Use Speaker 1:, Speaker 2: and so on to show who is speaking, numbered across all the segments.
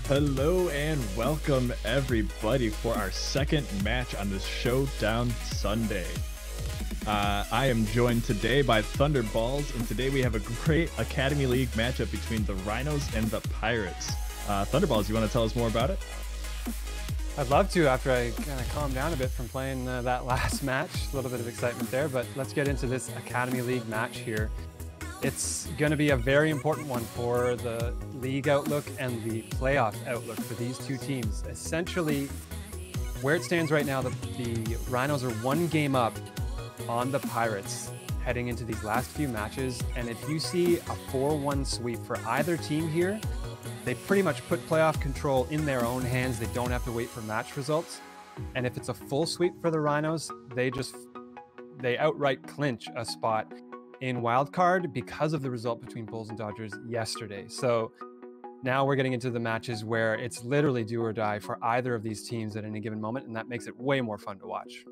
Speaker 1: Hello and welcome everybody for our second match on this Showdown Sunday. I am joined today by Thunderballs, and today we have a great Academy League matchup between the Rhinos and the Pirates. Thunderballs, you want to tell us more about it?
Speaker 2: I'd love to after I kind of calm down a bit from playing that last match. A little bit of excitement there, but let's get into this Academy League match here. It's going to be a very important one for the league outlook and the playoff outlook for these two teams. Essentially, where it stands right now, the Rhinos are one game up on the Pirates heading into these last few matches. And if you see a 4-1 sweep for either team here, they pretty much put playoff control in their own hands. They don't have to wait for match results. And if it's a full sweep for the Rhinos, they outright clinch a spot in wildcard because of the result between Bulls and Dodgers yesterday. So now we're getting into the matches where it's literally do or die for either of these teams at any given moment, and that makes it way more fun to watch.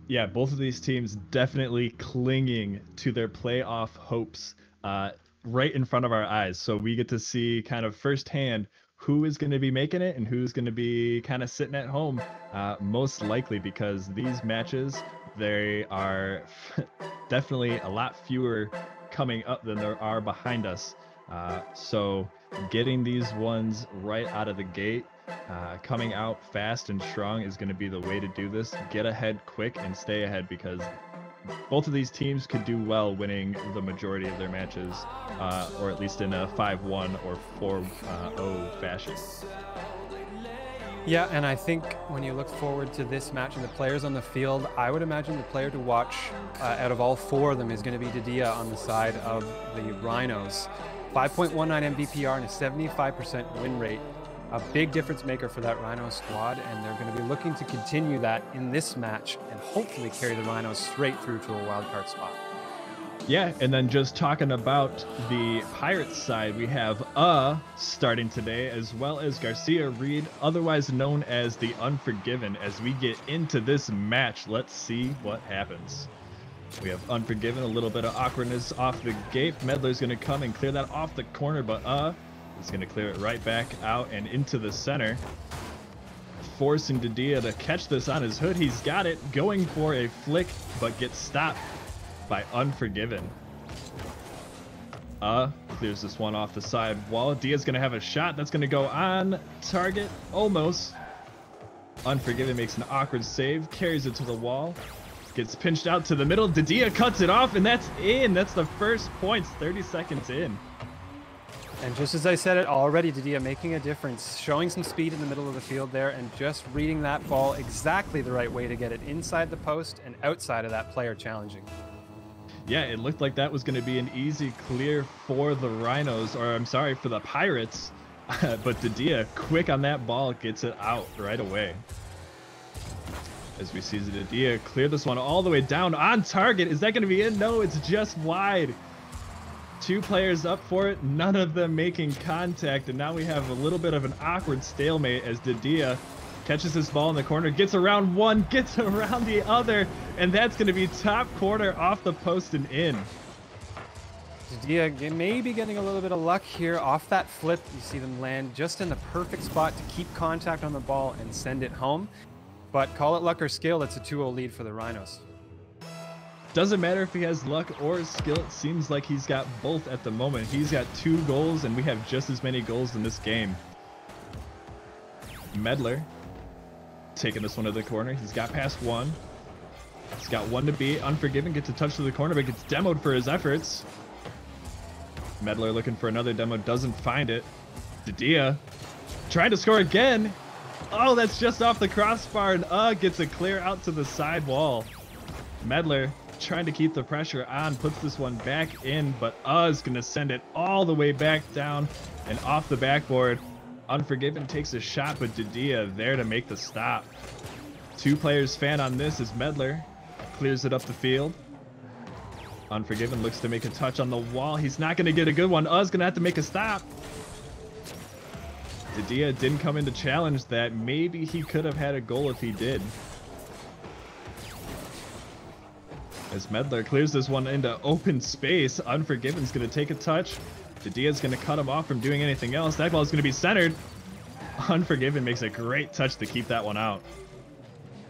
Speaker 1: Yeah, both of these teams definitely clinging to their playoff hopes right in front of our eyes. So we get to see kind of firsthand who is going to be making it and who's going to be kind of sitting at home, most likely, because these matches, they are definitely a lot fewer coming up than there are behind us. So getting these ones right out of the gate, coming out fast and strong is going to be the way to do this. Get ahead quick and stay ahead, because both of these teams could do well winning the majority of their matches, or at least in a 5-1 or 4-0 fashion.
Speaker 2: Yeah, and I think when you look forward to this match and the players on the field, I would imagine the player to watch out of all four of them is going to be Didia on the side of the Rhinos. 5.19 MVPR and a 75% win rate. A big difference maker for that Rhino squad, and they're going to be looking to continue that in this match and hopefully carry the Rhinos straight through to a wildcard spot.
Speaker 1: Yeah, and then just talking about the Pirates side, we have starting today, as well as Garcia Reed, otherwise known as the Unforgiven. As we get into this match, let's see what happens. We have Unforgiven, a little bit of awkwardness off the gate. Medler's going to come and clear that off the corner, but is going to clear it right back out and into the center, forcing Didia to catch this on his hood. He's got it, going for a flick, but gets stopped by Unforgiven. Clears this one off the side wall. Dia's going to have a shot that's going to go on target, almost. Unforgiven makes an awkward save, carries it to the wall, gets pinched out to the middle. Didia cuts it off, and that's in. That's the first points, 30 seconds in.
Speaker 2: And just as I said it already, Didia making a difference, showing some speed in the middle of the field there and just reading that ball exactly the right way to get it inside the post and outside of that player challenging.
Speaker 1: Yeah, it looked like that was going to be an easy clear for the Rhinos, or I'm sorry, for the Pirates. But Didia, quick on that ball, gets it out right away. As we see Didia clear this one all the way down on target. Is that going to be in? No, it's just wide. Two players up for it, none of them making contact, and now we have a little bit of an awkward stalemate as Didia catches this ball in the corner, gets around one, gets around the other, and that's going to be top corner off the post and in.
Speaker 2: Didia maybe getting a little bit of luck here off that flip. You see them land just in the perfect spot to keep contact on the ball and send it home. But call it luck or skill, it's a 2-0 lead for the Rhinos.
Speaker 1: Doesn't matter if he has luck or skill. It seems like he's got both at the moment. He's got 2 goals, and we have just as many goals in this game. Medler taking this one to the corner. He's got past one. He's got one to beat. Unforgiven gets a touch to the corner, but gets demoed for his efforts. Medler looking for another demo, doesn't find it. Didia trying to score again. Oh, that's just off the crossbar, and gets a clear out to the side wall. Medler trying to keep the pressure on, puts this one back in, but is going to send it all the way back down and off the backboard. Unforgiven takes a shot, but Didia there to make the stop. 2 players fan on this as Medler clears it up the field. Unforgiven looks to make a touch on the wall. He's not going to get a good one. Is going to have to make a stop. Didia didn't come in to challenge that. Maybe he could have had a goal if he did. As Medler clears this one into open space, Unforgiven's going to take a touch. Didia's going to cut him off from doing anything else. That ball is going to be centered. Unforgiven makes a great touch to keep that one out.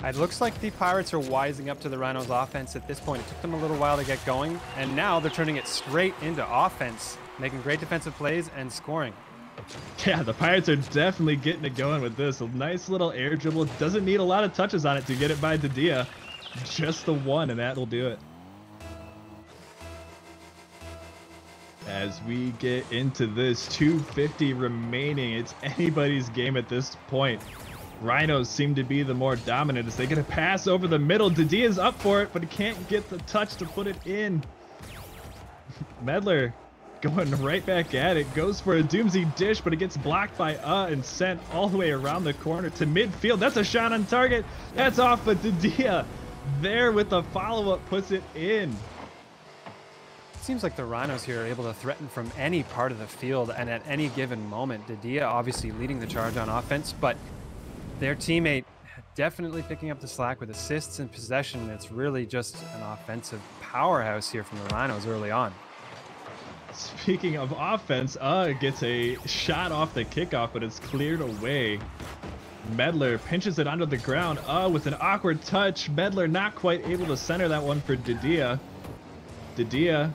Speaker 2: It looks like the Pirates are wising up to the Rhinos offense at this point. It took them a little while to get going, and now they're turning it straight into offense, making great defensive plays and scoring.
Speaker 1: Yeah, the Pirates are definitely getting it going with this. A nice little air dribble. Doesn't need a lot of touches on it to get it by Didia. Just the one, and that'll do it. As we get into this 250 remaining, it's anybody's game at this point. Rhinos seem to be the more dominant as they get a pass over the middle. Didia's up for it, but he can't get the touch to put it in. Medler going right back at it, goes for a Doomsy dish, but it gets blocked by and sent all the way around the corner to midfield. That's a shot on target. That's off, but Didia there with the follow-up puts it in.
Speaker 2: It seems like the Rhinos here are able to threaten from any part of the field and at any given moment. Didia obviously leading the charge on offense, but their teammate definitely picking up the slack with assists and possession. It's really just an offensive powerhouse here from the Rhinos early on.
Speaker 1: Speaking of offense, gets a shot off the kickoff, but it's cleared away. Medler pinches it onto the ground, with an awkward touch. Medler not quite able to center that one for Didia. Didia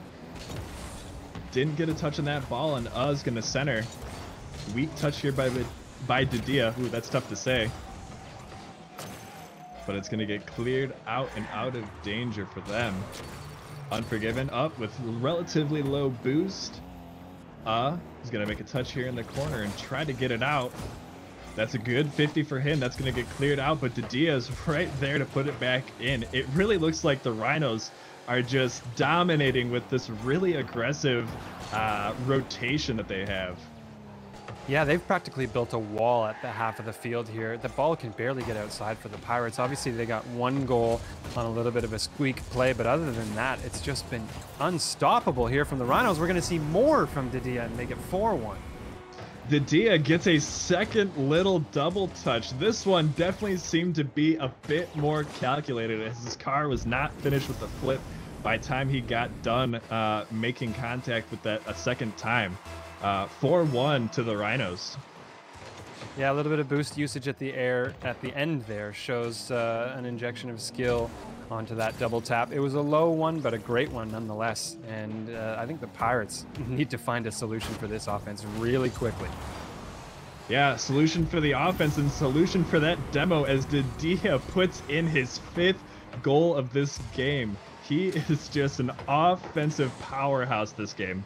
Speaker 1: didn't get a touch on that ball, and is gonna center. Weak touch here by Didia. Ooh, that's tough to say. But it's gonna get cleared out and out of danger for them. Unforgiven up with relatively low boost. He's gonna make a touch here in the corner and try to get it out. That's a good 50 for him. That's gonna get cleared out, but Didia's right there to put it back in. It really looks like the Rhinos are just dominating with this really aggressive rotation that they have.
Speaker 2: Yeah, they've practically built a wall at the half of the field here. The ball can barely get outside for the Pirates. Obviously, they got one goal on a little bit of a squeak play, but other than that, it's just been unstoppable here from the Rhinos. We're going to see more from Didia and make it 4-1.
Speaker 1: Didia gets a second little double touch. This one definitely seemed to be a bit more calculated as his car was not finished with the flip by the time he got done making contact with that a second time. 4-1 to the Rhinos.
Speaker 2: Yeah, a little bit of boost usage at the end there shows an injection of skill onto that double tap. It was a low one, but a great one nonetheless. And I think the Pirates need to find a solution for this offense really quickly.
Speaker 1: Yeah, solution for the offense and solution for that demo as Didia puts in his 5th goal of this game. He is just an offensive powerhouse this game.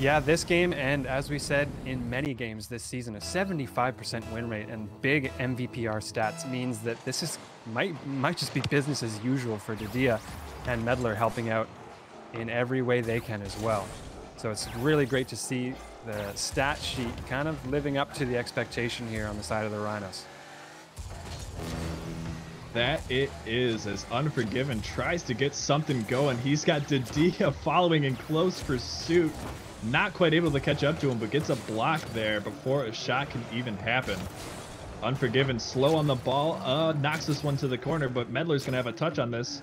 Speaker 2: Yeah, this game, and as we said in many games this season, a 75% win rate and big MVPR stats means that this might just be business as usual for Didia and Medler helping out in every way they can as well. So it's really great to see the stat sheet kind of living up to the expectation here on the side of the Rhinos.
Speaker 1: That it is, as Unforgiven tries to get something going. He's got Didia following in close pursuit. Not quite able to catch up to him, but gets a block there before a shot can even happen. Unforgiven slow on the ball, knocks this one to the corner, but Medler's gonna have a touch on this.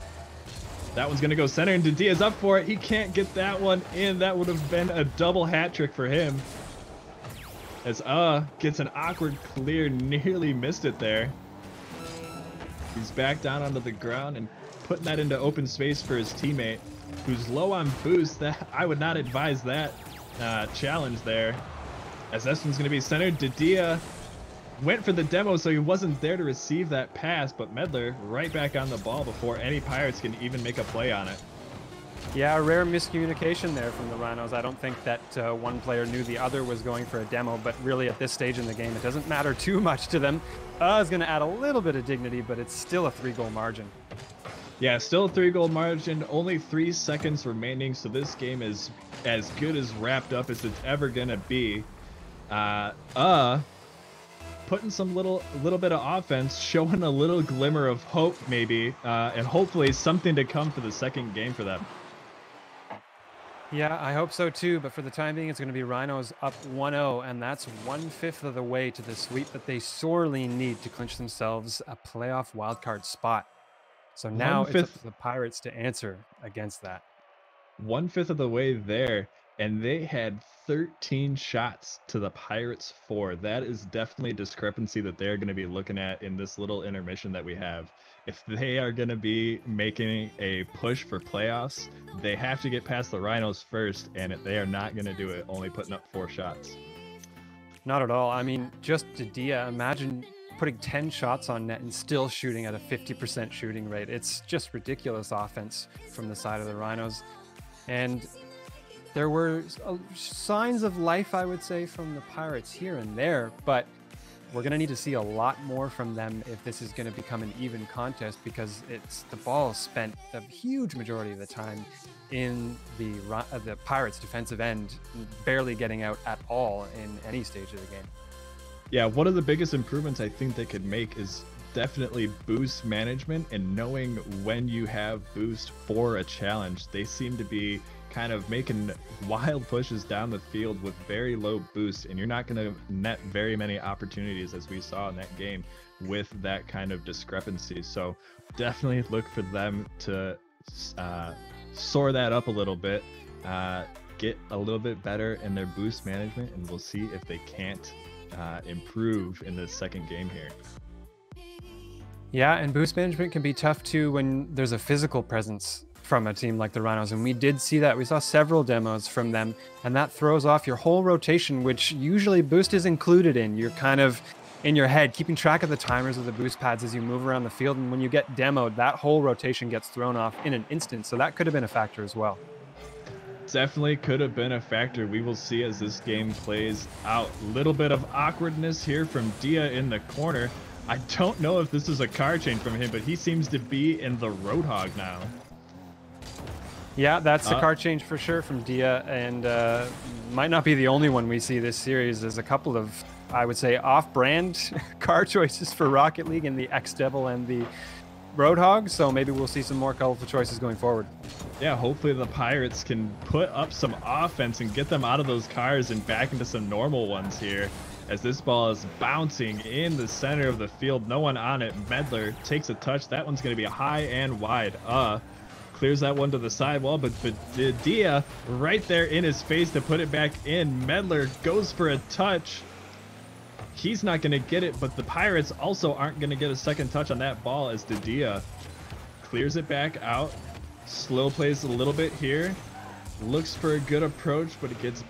Speaker 1: That one's gonna go center, and Didia's up for it. He can't get that one in. That would have been a double hat trick for him. As gets an awkward clear, nearly missed it there. He's back down onto the ground and putting that into open space for his teammate, who's low on boost. That I would not advise that challenge there. As this one's going to be centered, Didia went for the demo, so he wasn't there to receive that pass, but Medler right back on the ball before any Pirates can even make a play on it.
Speaker 2: Yeah, rare miscommunication there from the Rhinos. I don't think that one player knew the other was going for a demo, but really at this stage in the game, it doesn't matter too much to them. Is going to add a little bit of dignity, but it's still a 3-goal margin.
Speaker 1: Yeah, still a 3-goal margin, only 3 seconds remaining, so this game is as good as wrapped up as it's ever going to be. Putting some little bit of offense, showing a little glimmer of hope maybe, and hopefully something to come for the second game for them.
Speaker 2: Yeah, I hope so too, but for the time being, it's going to be Rhinos up 1-0, and that's 1/5 of the way to the sweep that they sorely need to clinch themselves a playoff wildcard spot. So now it's up to the Pirates to answer against that.
Speaker 1: 1/5 of the way there. and they had 13 shots to the Pirates 4. That is definitely a discrepancy that they're going to be looking at in this little intermission that we have. If they are going to be making a push for playoffs, they have to get past the Rhinos first, and they are not going to do it, only putting up 4 shots.
Speaker 2: Not at all. I mean, just Dia, imagine putting 10 shots on net and still shooting at a 50% shooting rate. It's just ridiculous offense from the side of the Rhinos. And there were signs of life, I would say, from the Pirates here and there, but we're going to need to see a lot more from them if this is going to become an even contest, because the ball spent a huge majority of the time in the Pirates' defensive end, barely getting out at all in any stage of the game.
Speaker 1: Yeah, one of the biggest improvements I think they could make is definitely boost management and knowing when you have boost for a challenge. They seem to be kind of making wild pushes down the field with very low boost, and you're not going to net very many opportunities, as we saw in that game, with that kind of discrepancy. So definitely look for them to soar that up a little bit, get a little bit better in their boost management, and we'll see if they can't improve in the second game here.
Speaker 2: Yeah, and boost management can be tough too when there's a physical presence from a team like the Rhinos, and we did see that. We saw several demos from them, and that throws off your whole rotation, which usually boost is included in. You're kind of in your head keeping track of the timers of the boost pads as you move around the field, and when you get demoed, that whole rotation gets thrown off in an instant. So that could have been a factor as well.
Speaker 1: Definitely could have been a factor. We will see as this game plays out. Little bit of awkwardness here from Dia in the corner. I don't know if this is a car change from him, but he seems to be in the Roadhog now.
Speaker 2: Yeah, that's the car change for sure from Dia, and might not be the only one we see this series. There's a couple of, I would say, off-brand car choices for Rocket League in the X-Devil and the Roadhog, so maybe we'll see some more colorful choices going forward.
Speaker 1: Yeah, hopefully the Pirates can put up some offense and get them out of those cars and back into some normal ones here, as this ball is bouncing in the center of the field. No one on it. Medler takes a touch. That one's going to be high and wide. Clears that one to the sidewall, but Dia right there in his face to put it back in. Medler goes for a touch. He's not going to get it, but the Pirates also aren't going to get a second touch on that ball, as Dia clears it back out. Slow plays a little bit here. Looks for a good approach, but it gets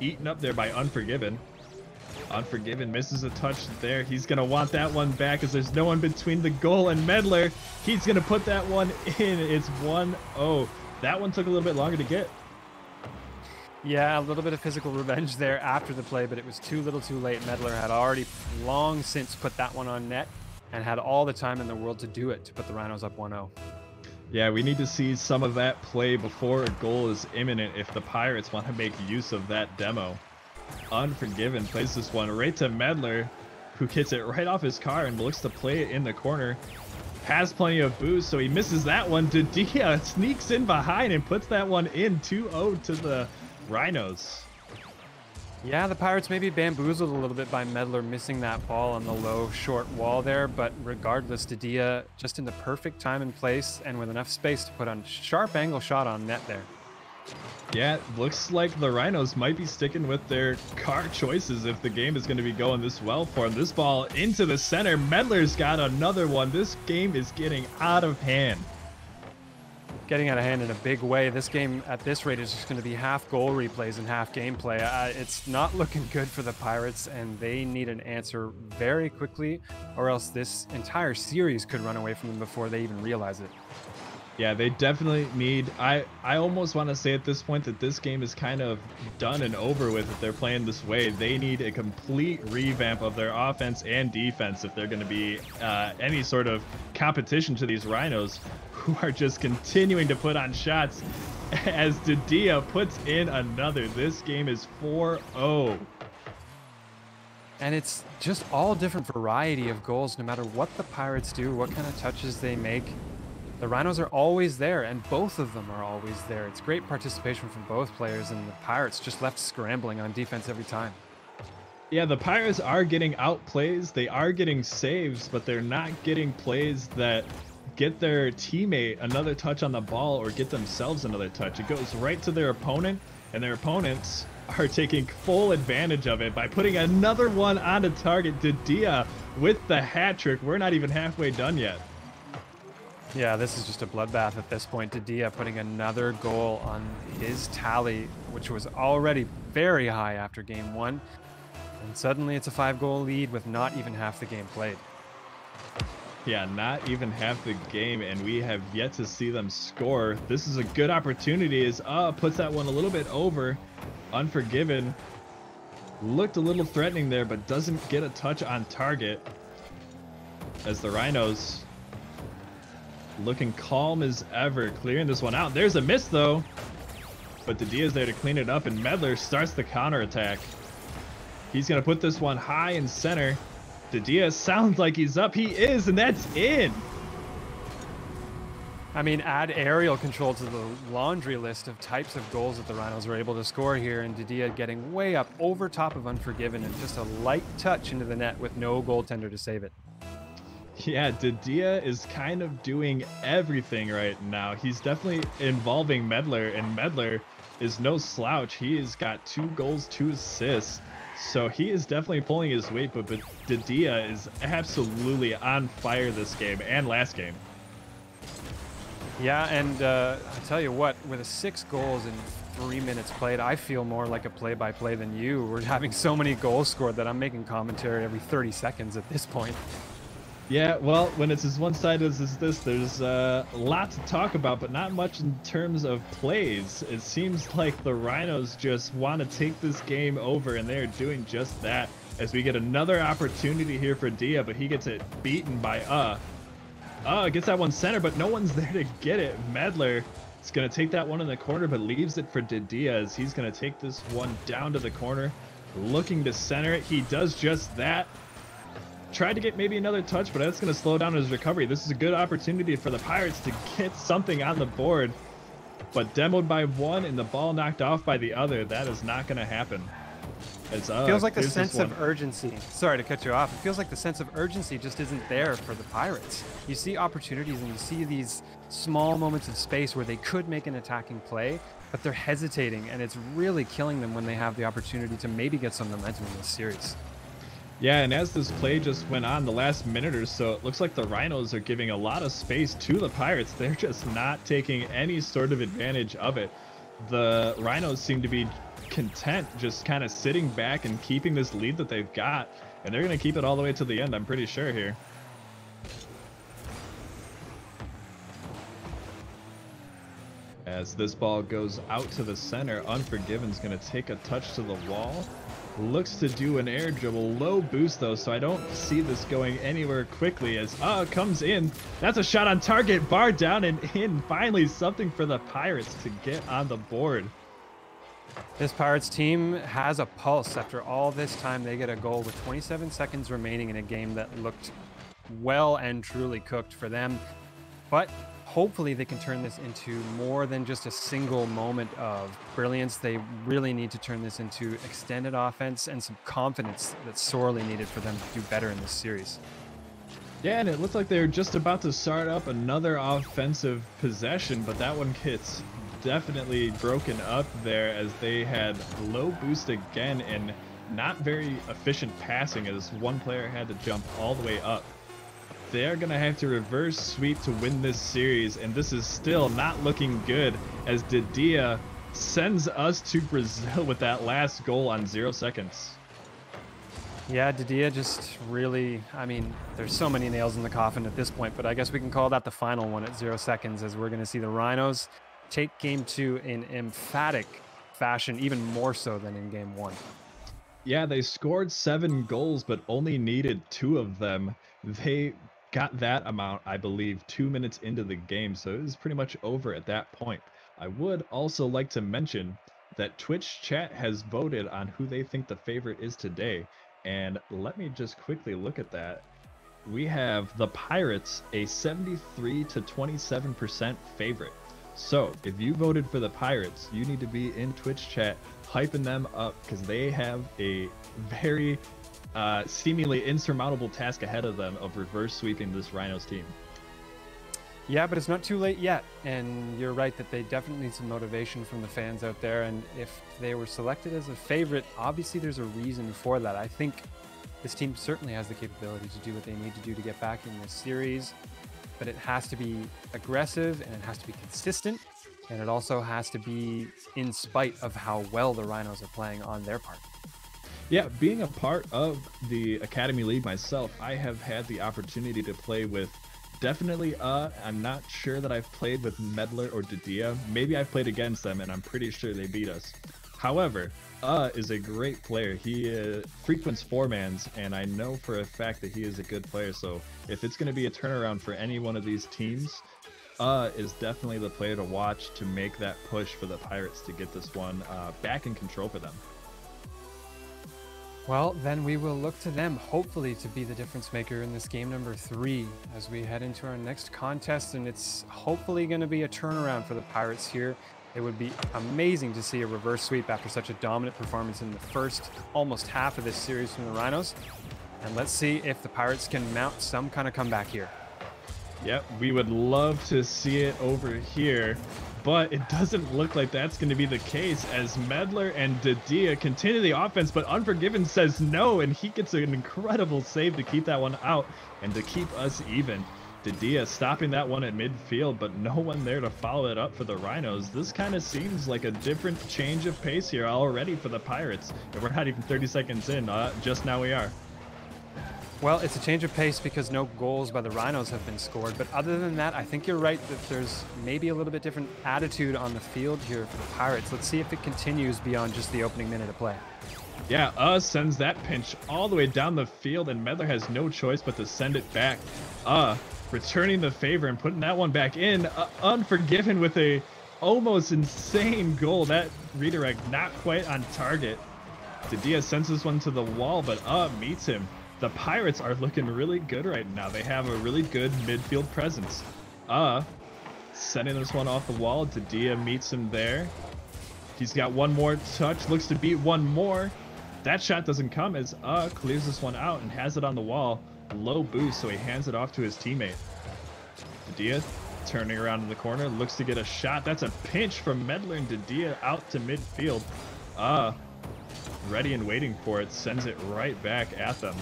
Speaker 1: eaten up there by Unforgiven. Unforgiven misses a touch there. He's going to want that one back as there's no one between the goal and Medler. He's going to put that one in. It's 1-0. That one took a little bit longer to get.
Speaker 2: Yeah, a little bit of physical revenge there after the play, but it was too little too late. Medler had already long since put that one on net and had all the time in the world to do it, to put the Rhinos up 1-0.
Speaker 1: Yeah, we need to see some of that play before a goal is imminent if the Pirates want to make use of that demo. Unforgiven plays this one right to Medler, who gets it right off his car and looks to play it in the corner. Has plenty of boost, so he misses that one. Dia sneaks in behind and puts that one in. 2-0 to the Rhinos.
Speaker 2: Yeah, the Pirates maybe bamboozled a little bit by Medler missing that ball on the low, short wall there, but regardless, Dia just in the perfect time and place and with enough space to put on sharp angle shot on net there.
Speaker 1: Yeah, looks like the Rhinos might be sticking with their car choices if the game is going to be going this well for them. This ball into the center. Medler's got another one. This game is getting out of hand.
Speaker 2: Getting out of hand in a big way. This game at this rate is just going to be half goal replays and half gameplay. It's not looking good for the Pirates, and they need an answer very quickly, or else this entire series could run away from them before they even realize it.
Speaker 1: Yeah, they definitely need... I almost want to say at this point that this game is kind of done and over with if they're playing this way. They need a complete revamp of their offense and defense if they're going to be any sort of competition to these Rhinos, who are just continuing to put on shots as Dia puts in another. This game is 4-0.
Speaker 2: And it's just all different variety of goals, no matter what the Pirates do, what kind of touches they make. The Rhinos are always there, and both of them are always there. It's great participation from both players, and the Pirates just left scrambling on defense every time.
Speaker 1: Yeah, the Pirates are getting outplays. They are getting saves, but they're not getting plays that get their teammate another touch on the ball or get themselves another touch. It goes right to their opponent, and their opponents are taking full advantage of it by putting another one onto target. Didia with the hat trick. We're not even halfway done yet.
Speaker 2: Yeah, this is just a bloodbath at this point. Didia putting another goal on his tally, which was already very high after game 1. And suddenly it's a 5-goal lead with not even half the game played.
Speaker 1: Yeah, not even half the game, and we have yet to see them score. This is a good opportunity as puts that one a little bit over. Unforgiven looked a little threatening there, but doesn't get a touch on target as the Rhinos looking calm as ever, clearing this one out. There's a miss though, but Didia's there to clean it up, and Medler starts the counterattack. He's gonna put this one high in center. Didia sounds like he's up. He is, and that's in.
Speaker 2: I mean, add aerial control to the laundry list of types of goals that the Rhinos were able to score here, and Didia getting way up over top of Unforgiven and just a light touch into the net with no goaltender to save it.
Speaker 1: Yeah, Didia is kind of doing everything right now. He's definitely involving Medler, and Medler is no slouch. He has got 2 goals, 2 assists. So he is definitely pulling his weight, but Didia is absolutely on fire this game and last game.
Speaker 2: Yeah, and I tell you what, with 6 goals in 3 minutes played, I feel more like a play-by-play than you. We're having so many goals scored that I'm making commentary every 30 seconds at this point.
Speaker 1: Yeah, well, when it's as one-sided as this, there's a lot to talk about, but not much in terms of plays. It seems like the Rhinos just want to take this game over, and they're doing just that as we get another opportunity here for Dia, but he gets it beaten by gets that one center, but no one's there to get it. Medler is going to take that one in the corner, but leaves it for Didia as he's going to take this one down to the corner, looking to center it. He does just that. Tried to get maybe another touch, but that's going to slow down his recovery. This is a good opportunity for the Pirates to get something on the board, but demoed by one and the ball knocked off by the other. That is not going to happen. It's,
Speaker 2: feels like the sense of urgency. Sorry to cut you off. It feels like the sense of urgency just isn't there for the Pirates. You see opportunities and you see these small moments of space where they could make an attacking play, but they're hesitating, and it's really killing them when they have the opportunity to maybe get some momentum in this series.
Speaker 1: Yeah, and as this play just went on the last minute or so, it looks like the Rhinos are giving a lot of space to the Pirates. They're just not taking any sort of advantage of it. The Rhinos seem to be content just kind of sitting back and keeping this lead that they've got, and they're going to keep it all the way to the end, I'm pretty sure here. As this ball goes out to the center, Unforgiven's going to take a touch to the wall. Looks to do an air dribble, low boost though, so I don't see this going anywhere quickly as it comes in. That's a shot on target, bar down and in. Finally something for the Pirates to get on the board.
Speaker 2: This Pirates team has a pulse. After all this time, they get a goal with 27 seconds remaining in a game that looked well and truly cooked for them. But hopefully they can turn this into more than just a single moment of brilliance. They really need to turn this into extended offense and some confidence that's sorely needed for them to do better in this series.
Speaker 1: Yeah, and it looked like they were just about to start up another offensive possession, but that one gets definitely broken up there as they had low boost again and not very efficient passing as one player had to jump all the way up. They're going to have to reverse sweep to win this series, and this is still not looking good as Didia sends us to Brazil with that last goal on 0 seconds.
Speaker 2: Yeah, Didia just really, I mean, there's so many nails in the coffin at this point, but I guess we can call that the final one at 0 seconds as we're going to see the Rhinos take game 2 in emphatic fashion, even more so than in game 1.
Speaker 1: Yeah, they scored 7 goals, but only needed 2 of them. They got that amount, I believe, 2 minutes into the game, so it was pretty much over at that point. I would also like to mention that Twitch chat has voted on who they think the favorite is today, and let me just quickly look at that. We have the Pirates a 73 to 27% favorite. So if you voted for the Pirates, you need to be in Twitch chat hyping them up because they have a very seemingly insurmountable task ahead of them of reverse sweeping this Rhinos team.
Speaker 2: Yeah, but it's not too late yet. And you're right that they definitely need some motivation from the fans out there. And if they were selected as a favorite, obviously there's a reason for that. I think this team certainly has the capability to do what they need to do to get back in this series, but it has to be aggressive and it has to be consistent. And it also has to be in spite of how well the Rhinos are playing on their part.
Speaker 1: Yeah, being a part of the Academy League myself, I have had the opportunity to play with definitely, I'm not sure that I've played with Medler or Didia. Maybe I've played against them, and I'm pretty sure they beat us. However, is a great player. He frequents four-mans, and I know for a fact that he is a good player. So if it's going to be a turnaround for any one of these teams, is definitely the player to watch to make that push for the Pirates to get this one back in control for them.
Speaker 2: Well, then we will look to them, hopefully, to be the difference maker in this game number 3 as we head into our next contest. And it's hopefully going to be a turnaround for the Pirates here. It would be amazing to see a reverse sweep after such a dominant performance in the first almost half of this series from the Rhinos. And let's see if the Pirates can mount some kind of comeback here.
Speaker 1: Yep, we would love to see it over here, but it doesn't look like that's going to be the case as Medler and Didia continue the offense, but Unforgiven says no, and he gets an incredible save to keep that one out and to keep us even. Didia stopping that one at midfield, but no one there to follow it up for the Rhinos. This kind of seems like a different change of pace here already for the Pirates. And we're not even 30 seconds in, just now we are.
Speaker 2: Well, it's a change of pace because no goals by the Rhinos have been scored. But other than that, I think you're right that there's maybe a little bit different attitude on the field here for the Pirates. Let's see if it continues beyond just the opening minute of play.
Speaker 1: Yeah, sends that pinch all the way down the field, and Medler has no choice but to send it back. Returning the favor and putting that one back in. Unforgiven with a almost insane goal. That redirect not quite on target. Didia sends this one to the wall, but meets him. The Pirates are looking really good right now. They have a really good midfield presence. Sending this one off the wall. Didia meets him there. He's got one more touch. Looks to beat one more. That shot doesn't come as clears this one out and has it on the wall. Low boost, so he hands it off to his teammate. Didia turning around in the corner. Looks to get a shot. That's a pinch from Medler and Didia out to midfield. Ready and waiting for it. Sends it right back at them.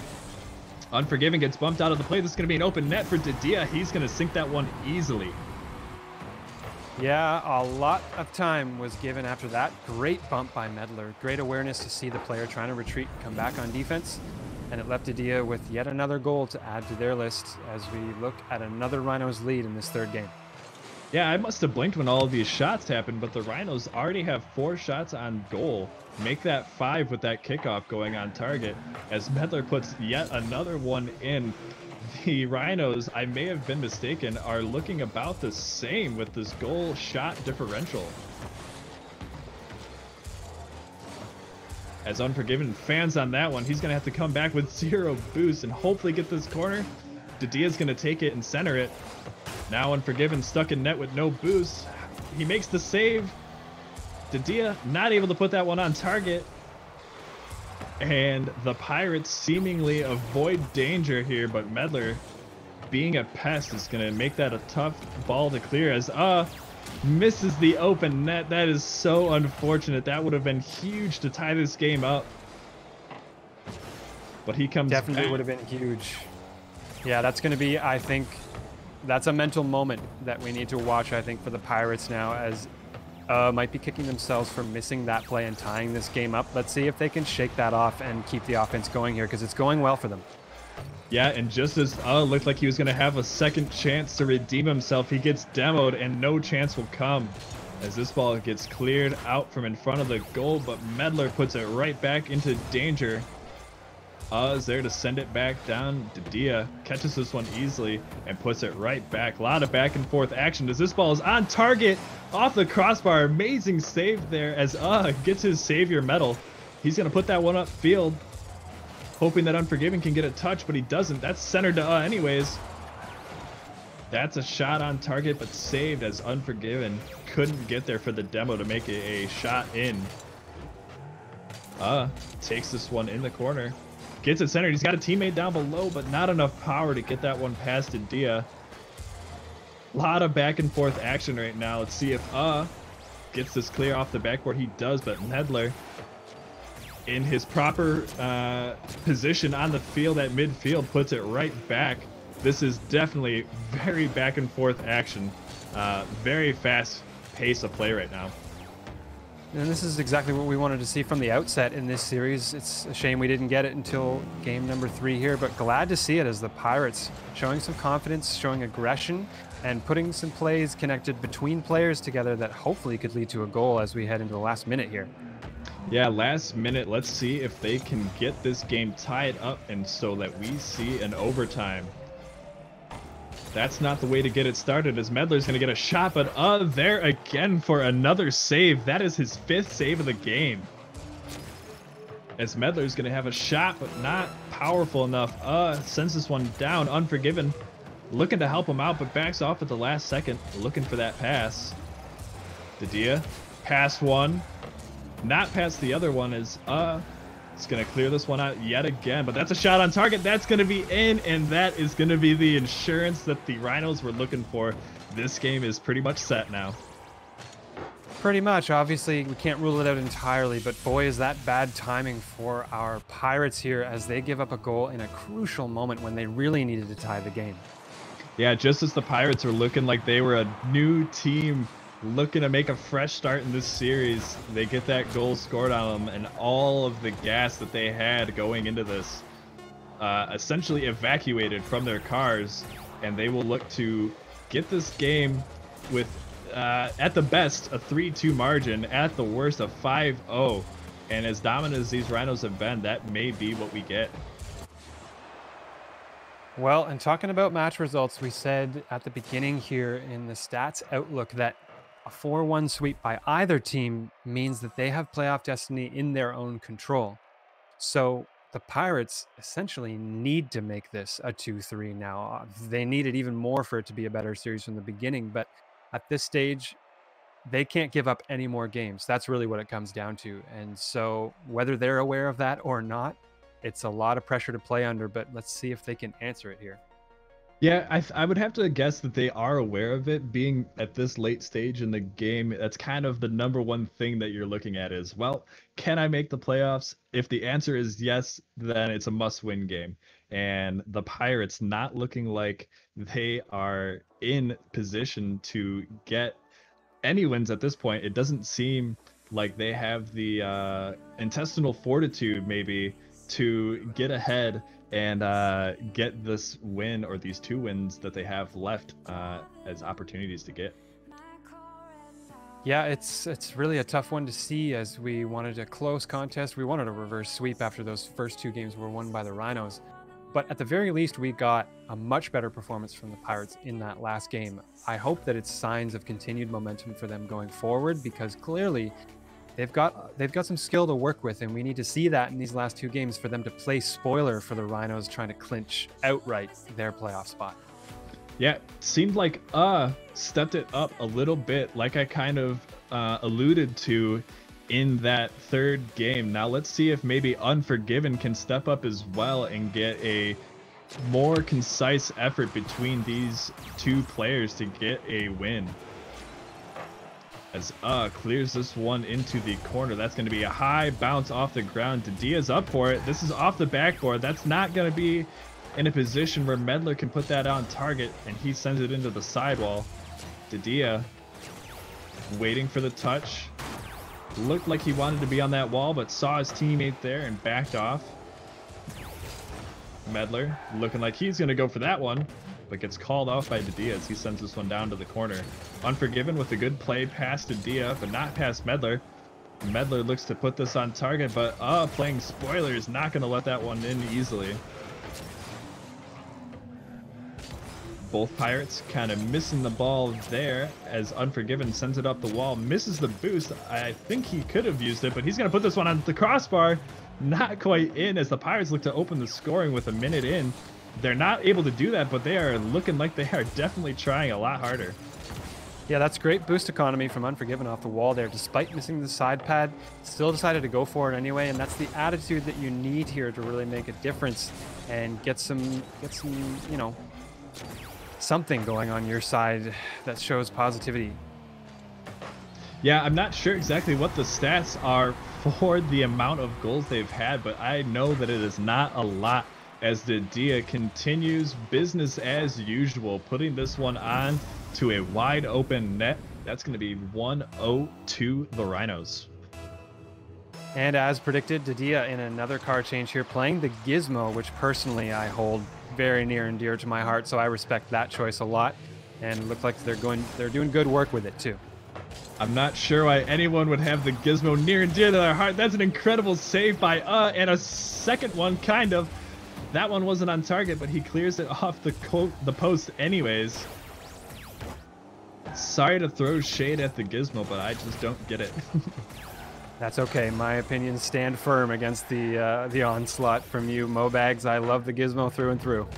Speaker 1: Unforgiven gets bumped out of the play. This is going to be an open net for Didia. He's going to sink that one easily.
Speaker 2: Yeah, a lot of time was given after that. Great bump by Medler. Great awareness to see the player trying to retreat and come back on defense. And it left Didia with yet another goal to add to their list as we look at another Rhinos lead in this third game.
Speaker 1: Yeah, I must have blinked when all of these shots happened, but the Rhinos already have 4 shots on goal. Make that 5 with that kickoff going on target as Medler puts yet another one in. The Rhinos, I may have been mistaken, are looking about the same with this goal shot differential. As Unforgiven fans on that one, he's going to have to come back with 0 boost and hopefully get this corner. Didia's going to take it and center it. Now Unforgiven stuck in net with no boost. He makes the save. Didia not able to put that one on target. And the Pirates seemingly avoid danger here, but Medler, being a pest, is going to make that a tough ball to clear as misses the open net. That is so unfortunate. That would have been huge to tie this game up. But he comes
Speaker 2: Definitely
Speaker 1: back.
Speaker 2: would have been huge. Yeah, that's going to be, I think, that's a mental moment that we need to watch, I think, for the Pirates now, as might be kicking themselves for missing that play and tying this game up. Let's see if they can shake that off and keep the offense going here, because it's going well for them.
Speaker 1: Yeah, and just as looked like he was going to have a second chance to redeem himself, he gets demoed and no chance will come as this ball gets cleared out from in front of the goal, but Medler puts it right back into danger. Is there to send it back down. Didia catches this one easily and puts it right back. A lot of back and forth action as this ball is on target off the crossbar. Amazing save there as gets his savior medal. He's going to put that one upfield, hoping that Unforgiven can get a touch, but he doesn't. That's centered to anyways. That's a shot on target, but saved as Unforgiven couldn't get there for the demo to make it a shot in. Takes this one in the corner. Gets it centered. He's got a teammate down below, but not enough power to get that one past Didia. A lot of back and forth action right now. Let's see if gets this clear off the backboard. He does, but Medler in his proper position on the field at midfield puts it right back. This is definitely very back and forth action. Very fast pace of play right now.
Speaker 2: And this is exactly what we wanted to see from the outset in this series. It's a shame we didn't get it until game number 3 here, but glad to see it as the Pirates showing some confidence, showing aggression, and putting some plays connected between players together that hopefully could lead to a goal as we head into the last minute here.
Speaker 1: Yeah, last minute. Let's see if they can get this game tied up and so that we see an overtime. That's not the way to get it started, as Medler's going to get a shot, but there again for another save. That is his 5th save of the game. As Medler's going to have a shot, but not powerful enough. Sends this one down. Unforgiven looking to help him out, but backs off at the last second, looking for that pass. Didia, pass one. Not past the other one is it's going to clear this one out yet again, but that's a shot on target. That's going to be in, and that is going to be the insurance that the Rhinos were looking for. This game is pretty much set now.
Speaker 2: Pretty much. Obviously, we can't rule it out entirely, but boy, is that bad timing for our Pirates here as they give up a goal in a crucial moment when they really needed to tie the game.
Speaker 1: Yeah, just as the Pirates were looking like they were a new team looking to make a fresh start in this series, they get that goal scored on them, and all of the gas that they had going into this essentially evacuated from their cars, and they will look to get this game with at the best a 3-2 margin, at the worst a 5-0, and as dominant as these Rhinos have been, that may be what we get.
Speaker 2: Well, and talking about match results, we said at the beginning here in the stats outlook that a 4-1 sweep by either team means that they have playoff destiny in their own control. So the Pirates essentially need to make this a 2-3 now. They need it even more for it to be a better series from the beginning, but at this stage, they can't give up any more games. That's really what it comes down to. And so whether they're aware of that or not, it's a lot of pressure to play under, but let's see if they can answer it here.
Speaker 1: Yeah, I would have to guess that they are aware of it. Being at this late stage in the game, that's kind of the number one thing that you're looking at is, well, can I make the playoffs? If the answer is yes, then it's a must-win game. And the Pirates not looking like they are in position to get any wins at this point. It doesn't seem like they have the intestinal fortitude, maybe, to get ahead and get this win or these 2 wins that they have left as opportunities to get.
Speaker 2: Yeah, it's really a tough one to see, as we wanted a close contest. We wanted a reverse sweep after those first 2 games were won by the Rhinos. But at the very least, we got a much better performance from the Pirates in that last game. I hope that it's signs of continued momentum for them going forward, because clearly they've got some skill to work with, and we need to see that in these last 2 games for them to play spoiler for the Rhinos trying to clinch outright their playoff spot.
Speaker 1: Yeah, seemed like stepped it up a little bit, like I kind of alluded to in that 3rd game. Now let's see if maybe Unforgiven can step up as well and get a more concise effort between these 2 players to get a win. As clears this one into the corner. That's going to be a high bounce off the ground. Didia's up for it. This is off the backboard. That's not going to be in a position where Medler can put that on target, and he sends it into the sidewall. Didia waiting for the touch. Looked like he wanted to be on that wall, but saw his teammate there and backed off. Medler looking like he's going to go for that one, but gets called off by Didia as he sends this one down to the corner. Unforgiven with a good play past Didia, but not past Medler. Medler looks to put this on target, but playing spoiler is not going to let that one in easily. Both Pirates kind of missing the ball there as Unforgiven sends it up the wall, misses the boost. I think he could have used it, but he's going to put this one on the crossbar. Not quite in, as the Pirates look to open the scoring with a minute in. They're not able to do that, but they are looking like they are definitely trying a lot harder.
Speaker 2: Yeah, that's great boost economy from Unforgiven off the wall there. Despite missing the side pad, still decided to go for it anyway, and that's the attitude that you need here to really make a difference and get some, you know, something going on your side that shows positivity.
Speaker 1: Yeah, I'm not sure exactly what the stats are for the amount of goals they've had, but I know that it is not a lot as Didia continues business as usual, putting this one on to a wide open net. That's going to be 1-0 to the Rhinos.
Speaker 2: And as predicted, Didia in another car change here, playing the Gizmo, which personally I hold very near and dear to my heart, so I respect that choice a lot. And it looks like they're doing good work with it too.
Speaker 1: I'm not sure why anyone would have the Gizmo near and dear to their heart. That's an incredible save by and a second one, kind of. That one wasn't on target, but he clears it off the post anyways. Sorry to throw shade at the Gizmo, but I just don't get it.
Speaker 2: That's okay. My opinions stand firm against the onslaught from you, Mobags. I love the Gizmo through and through.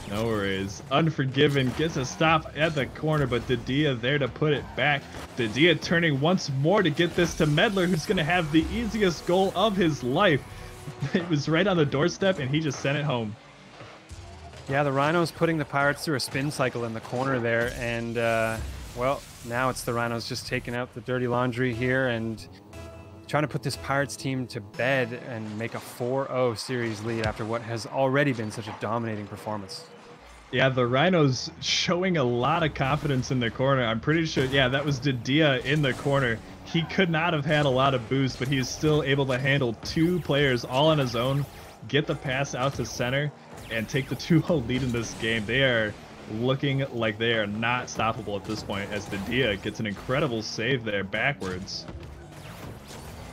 Speaker 1: No worries. Unforgiven gets a stop at the corner, but Didia there to put it back. Didia turning once more to get this to Medler, who's going to have the easiest goal of his life. It was right on the doorstep, and he just sent it home.
Speaker 2: Yeah, the Rhinos putting the Pirates through a spin cycle in the corner there, and, well, now it's the Rhinos just taking out the dirty laundry here and trying to put this Pirates team to bed and make a 4-0 series lead after what has already been such a dominating performance.
Speaker 1: Yeah, the Rhinos showing a lot of confidence in the corner. I'm pretty sure, yeah, that was Didia in the corner. He could not have had a lot of boost, but he's still able to handle two players all on his own, get the pass out to center, and take the 2-0 lead in this game. They are looking like they are not stoppable at this point as Didia gets an incredible save there backwards.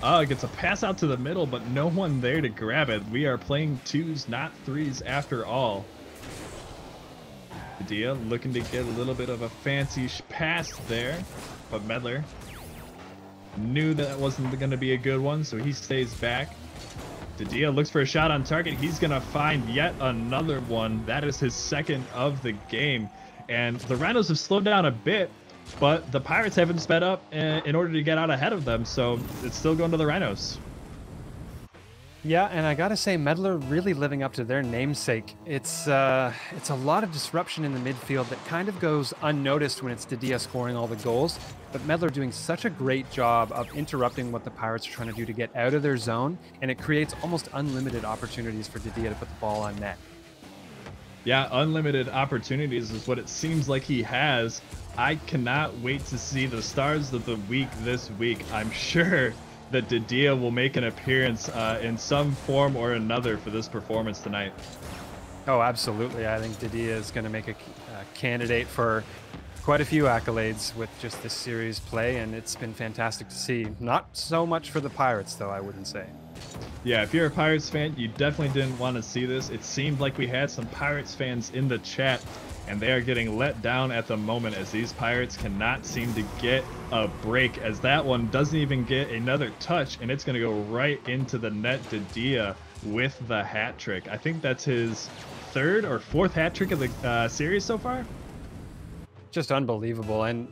Speaker 1: Gets a pass out to the middle, but no one there to grab it. We are playing twos, not threes after all. Didia looking to get a little bit of a fancy pass there, but Medler knew that wasn't going to be a good one, so he stays back. Didia looks for a shot on target. He's going to find yet another one. That is his second of the game. And the Rhinos have slowed down a bit, but the Pirates haven't sped up in order to get out ahead of them, so it's still going to the Rhinos.
Speaker 2: Yeah, and I gotta say, Medler really living up to their namesake. It's a lot of disruption in the midfield that kind of goes unnoticed when it's Didia scoring all the goals, but Medler doing such a great job of interrupting what the Pirates are trying to do to get out of their zone, and it creates almost unlimited opportunities for Didia to put the ball on net.
Speaker 1: Yeah, unlimited opportunities is what it seems like he has. I cannot wait to see the stars of the week this week. I'm sure that Didia will make an appearance in some form or another for this performance tonight.
Speaker 2: Oh, absolutely. I think Didia is going to make a candidate for quite a few accolades with just this series play, and it's been fantastic to see. Not so much for the Pirates, though, I wouldn't say.
Speaker 1: Yeah, if you're a Pirates fan, you definitely didn't want to see this. It seemed like we had some Pirates fans in the chat, and they are getting let down at the moment as these Pirates cannot seem to get a break, as that one doesn't even get another touch, and it's going to go right into the net. Didia with the hat trick. I think that's his third or fourth hat trick of the series so far.
Speaker 2: Just unbelievable, and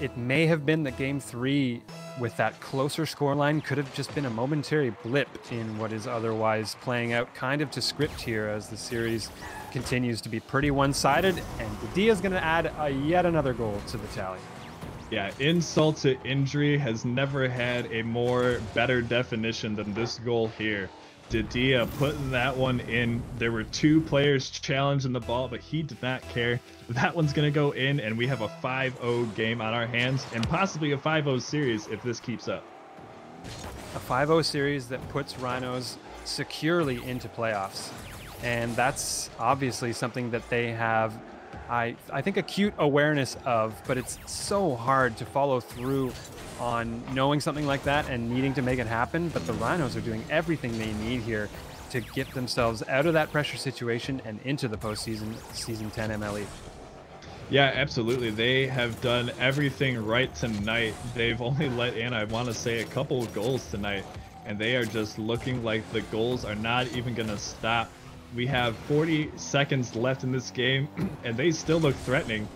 Speaker 2: it may have been that Game 3 with that closer scoreline could have just been a momentary blip in what is otherwise playing out kind of to script here as the series continues to be pretty one-sided, and Didia is going to add yet another goal to the tally.
Speaker 1: Yeah, insult to injury has never had a more better definition than this goal here. Didia putting that one in. There were two players challenging the ball, but he did not care. That one's going to go in, and we have a 5-0 game on our hands, and possibly a 5-0 series if this keeps up.
Speaker 2: A 5-0 series that puts Rhinos securely into playoffs. And that's obviously something that they have, I think, acute awareness of, but it's so hard to follow through on knowing something like that and needing to make it happen. But the Rhinos are doing everything they need here to get themselves out of that pressure situation and into the postseason, Season 10 MLE.
Speaker 1: Yeah, absolutely. They have done everything right tonight. They've only let in, I want to say, a couple of goals tonight, and they are just looking like the goals are not even going to stop. We have 40 seconds left in this game, and they still look threatening,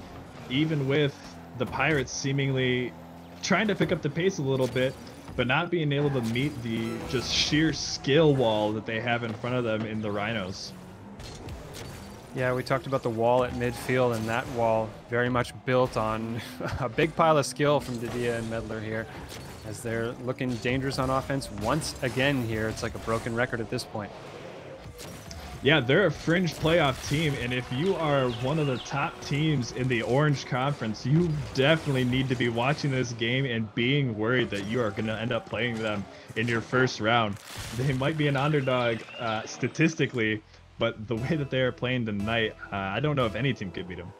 Speaker 1: even with the Pirates seemingly trying to pick up the pace a little bit, but not being able to meet the just sheer skill wall that they have in front of them in the Rhinos.
Speaker 2: Yeah, we talked about the wall at midfield, and that wall very much built on a big pile of skill from Didia and Medler here, as they're looking dangerous on offense once again here. It's like a broken record at this point.
Speaker 1: Yeah, they're a fringe playoff team, and if you are one of the top teams in the Orange Conference, you definitely need to be watching this game and being worried that you are going to end up playing them in your first round. They might be an underdog statistically, but the way that they are playing tonight, I don't know if any team could beat them.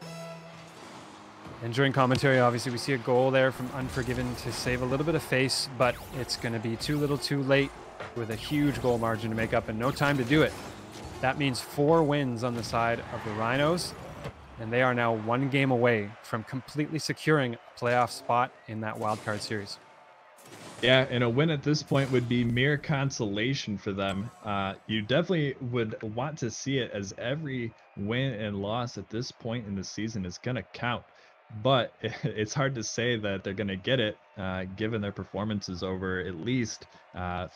Speaker 2: And during commentary, obviously, we see a goal there from Unforgiven to save a little bit of face, but it's going to be too little too late with a huge goal margin to make up and no time to do it. That means 4 wins on the side of the Rhinos, and they are now 1 game away from completely securing a playoff spot in that wildcard series.
Speaker 1: Yeah, and a win at this point would be mere consolation for them. You definitely would want to see it, as every win and loss at this point in the season is going to count. But it's hard to say that they're going to get it, given their performances over at least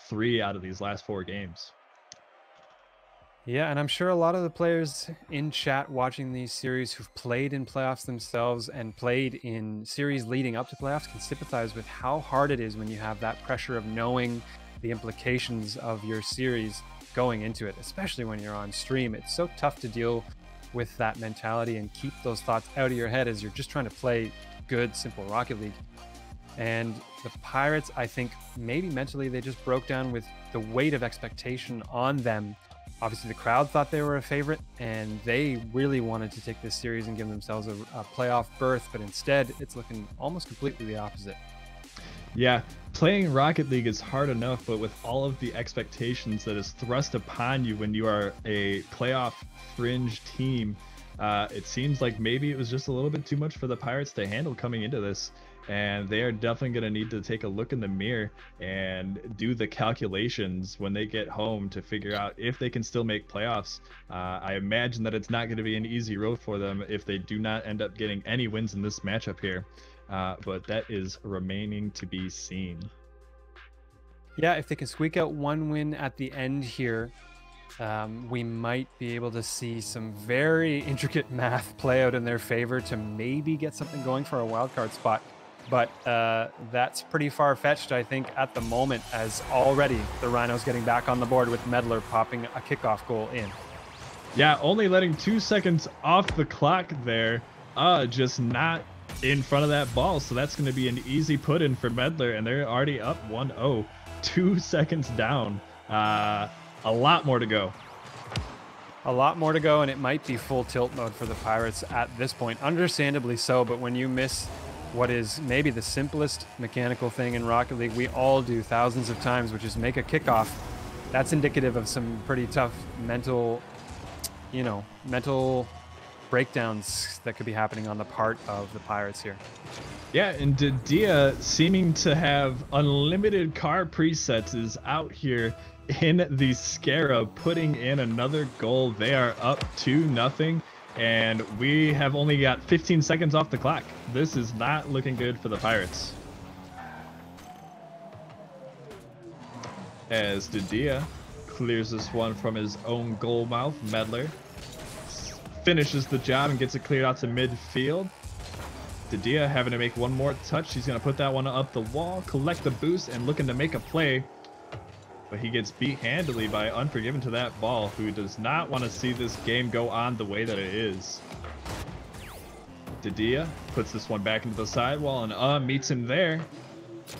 Speaker 1: 3 out of these last 4 games.
Speaker 2: Yeah, and I'm sure a lot of the players in chat watching these series who've played in playoffs themselves and played in series leading up to playoffs can sympathize with how hard it is when you have that pressure of knowing the implications of your series going into it, especially when you're on stream. It's so tough to deal with that mentality and keep those thoughts out of your head as you're just trying to play good, simple Rocket League. And the Pirates, I think maybe mentally they just broke down with the weight of expectation on them. Obviously, the crowd thought they were a favorite, and they really wanted to take this series and give themselves a playoff berth, but instead, it's looking almost completely the opposite.
Speaker 1: Yeah, playing Rocket League is hard enough, but with all of the expectations that is thrust upon you when you are a playoff fringe team, it seems like maybe it was just a little bit too much for the Pirates to handle coming into this. And they are definitely going to need to take a look in the mirror and do the calculations when they get home to figure out if they can still make playoffs. I imagine that it's not going to be an easy road for them if they do not end up getting any wins in this matchup here. But that is remaining to be seen.
Speaker 2: Yeah, if they can squeak out 1 win at the end here, we might be able to see some very intricate math play out in their favor to maybe get something going for a wildcard spot. But that's pretty far-fetched, I think, at the moment, as already the Rhinos getting back on the board with Medler popping a kickoff goal in.
Speaker 1: Yeah, only letting 2 seconds off the clock there, just not in front of that ball. So that's going to be an easy put-in for Medler, and they're already up 1-0, 2 seconds down. A lot more to go.
Speaker 2: A lot more to go, and it might be full tilt mode for the Pirates at this point. Understandably so, but when you miss what is maybe the simplest mechanical thing in Rocket League we all do thousands of times, which is make a kickoff, that's indicative of some pretty tough mental breakdowns that could be happening on the part of the Pirates here.
Speaker 1: Yeah, and Didia, seeming to have unlimited car presets, is out here in the Scarab, putting in another goal. They are up 2-0. And we have only got 15 seconds off the clock. This is not looking good for the Pirates. As Didia clears this one from his own goal mouth, Medler finishes the job and gets it cleared out to midfield. Didia having to make one more touch. He's going to put that one up the wall, collect the boost, and looking to make a play. But he gets beat handily by Unforgiven to that ball, who does not want to see this game go on the way that it is. Didia puts this one back into the sidewall, and meets him there.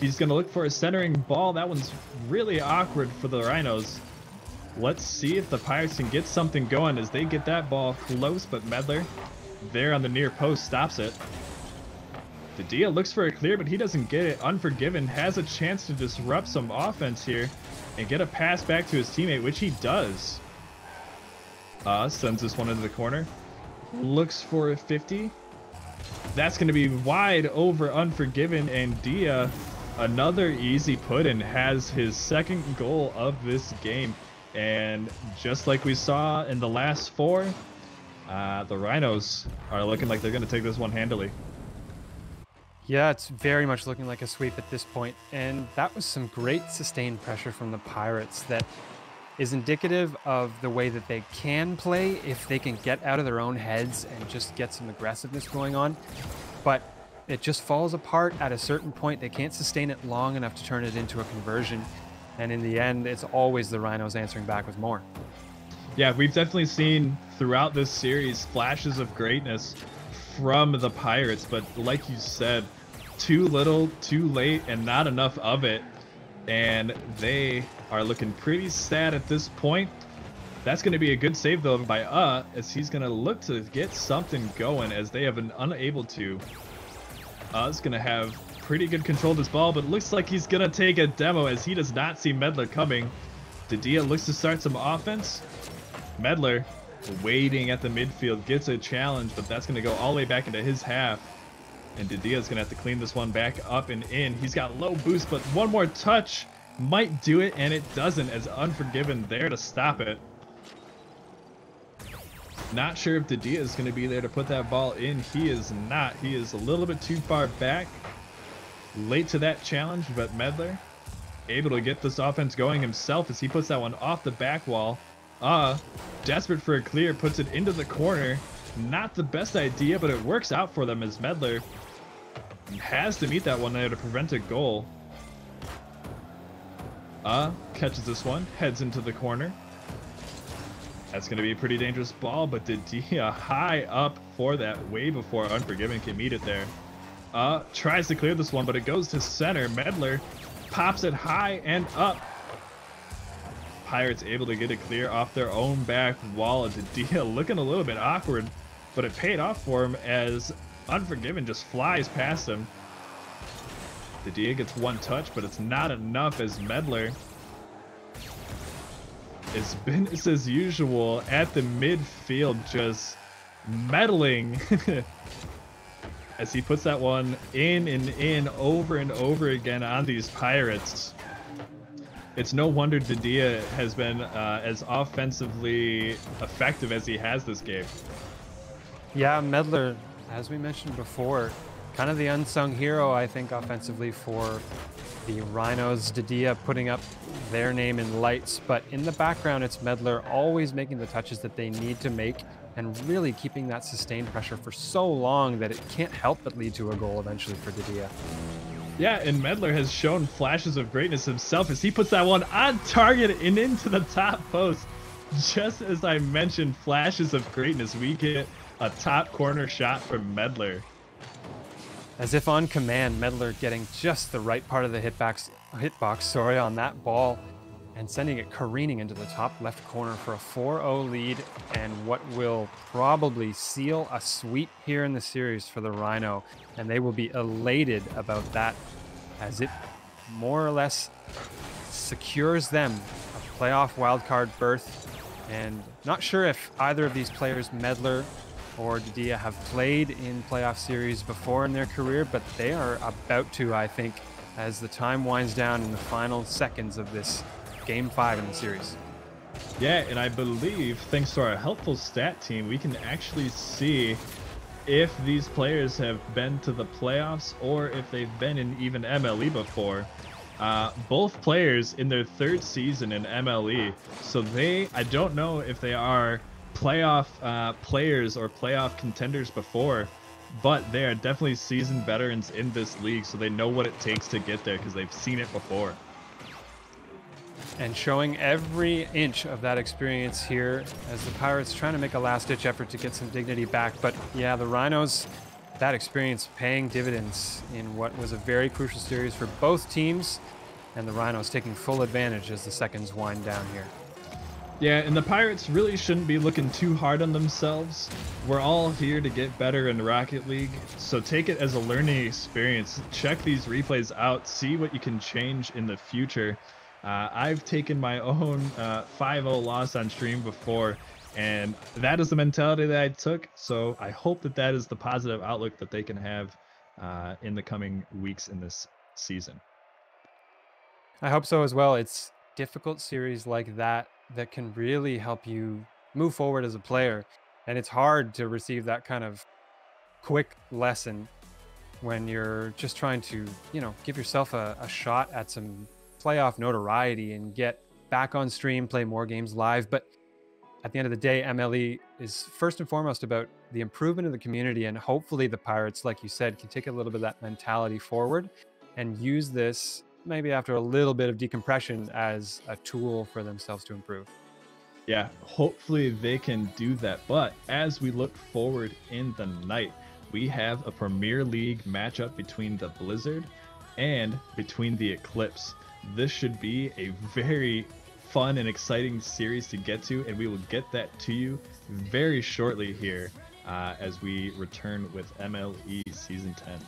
Speaker 1: He's going to look for a centering ball. That one's really awkward for the Rhinos. Let's see if the Pirates can get something going as they get that ball close, but Medler there on the near post stops it. Didia looks for a clear, but he doesn't get it. Unforgiven has a chance to disrupt some offense here and get a pass back to his teammate, which he does. Sends this one into the corner. Looks for a 50. That's going to be wide over Unforgiven, and Dia, another easy put-in, has his 2nd goal of this game. And just like we saw in the last 4, the Rhinos are looking like they're going to take this one handily.
Speaker 2: Yeah, it's very much looking like a sweep at this point, and that was some great sustained pressure from the Pirates that is indicative of the way that they can play if they can get out of their own heads and just get some aggressiveness going on. But it just falls apart at a certain point. They can't sustain it long enough to turn it into a conversion. And in the end, it's always the Rhinos answering back with more.
Speaker 1: Yeah, we've definitely seen throughout this series flashes of greatness from the Pirates, but like you said, too little, too late, and not enough of it. And they are looking pretty sad at this point. That's going to be a good save, though, by as he's going to look to get something going, as they have been unable to. Is going to have pretty good control of this ball, but it looks like he's going to take a demo, as he does not see Medler coming. Didia looks to start some offense. Medler, waiting at the midfield, gets a challenge, but that's going to go all the way back into his half. And Didia's going to have to clean this one back up and in. He's got low boost, but one more touch might do it, and it doesn't, as Unforgiven there to stop it. Not sure if Didia is going to be there to put that ball in. He is not. He is a little bit too far back. Late to that challenge, but Medler able to get this offense going himself as he puts that one off the back wall. Desperate for a clear, puts it into the corner. Not the best idea, but it works out for them, as Medler has to meet that one there to prevent a goal. Catches this one, heads into the corner. That's going to be a pretty dangerous ball, but Didia high up for that way before Unforgiven can meet it there. Tries to clear this one, but it goes to center. Medler pops it high and up. Pirates able to get it clear off their own back wall. Didia looking a little bit awkward, but it paid off for him as Unforgiven just flies past him. Didia gets one touch, but it's not enough, as Medler is business as usual at the midfield, just meddling as he puts that one in and in over and over again on these Pirates. It's no wonder Didia has been as offensively effective as he has this game.
Speaker 2: Yeah, Medler, as we mentioned before, kind of the unsung hero, I think, offensively for the Rhinos. Didia putting up their name in lights, but in the background, it's Medler always making the touches that they need to make and really keeping that sustained pressure for so long that it can't help but lead to a goal eventually for Didia.
Speaker 1: Yeah, and Medler has shown flashes of greatness himself as he puts that one on target and into the top post. Just as I mentioned, flashes of greatness, we get a top corner shot from Medler.
Speaker 2: As if on command, Medler getting just the right part of the hitbox on that ball and sending it careening into the top left corner for a 4-0 lead, and what will probably seal a sweep here in the series for the Rhino. And they will be elated about that, as it more or less secures them a playoff wildcard berth. And not sure if either of these players, Medler or Didia, have played in playoff series before in their career, but they are about to, I think, as the time winds down in the final seconds of this Game 5 in the series.
Speaker 1: Yeah, and I believe, thanks to our helpful stat team, we can actually see if these players have been to the playoffs or if they've been in even MLE before. Both players in their third season in MLE, so I don't know if they are playoff players or playoff contenders before, but they are definitely seasoned veterans in this league, so they know what it takes to get there because they've seen it before.
Speaker 2: And showing every inch of that experience here as the Pirates trying to make a last-ditch effort to get some dignity back. But yeah, the Rhinos, that experience paying dividends in what was a very crucial series for both teams, and the Rhinos taking full advantage as the seconds wind down here.
Speaker 1: Yeah, and the Pirates really shouldn't be looking too hard on themselves. We're all here to get better in Rocket League, so take it as a learning experience. Check these replays out, see what you can change in the future. I've taken my own 5-0 loss on stream before, and that is the mentality that I took, so I hope that that is the positive outlook that they can have in the coming weeks in this season.
Speaker 2: I hope so as well. It's difficult series like that that can really help you move forward as a player, and it's hard to receive that kind of quick lesson when you're just trying to, give yourself a shot at some playoff notoriety and get back on stream, play more games live. But at the end of the day, MLE is first and foremost about the improvement of the community, and hopefully the Pirates, like you said, can take a little bit of that mentality forward and use this maybe after a little bit of decompression as a tool for themselves to improve.
Speaker 1: Yeah, hopefully they can do that. But as we look forward in the night, we have a Premier League matchup between the Blizzard and between the Eclipse. This should be a very fun and exciting series to get to, and we will get that to you very shortly here as we return with MLE Season 10.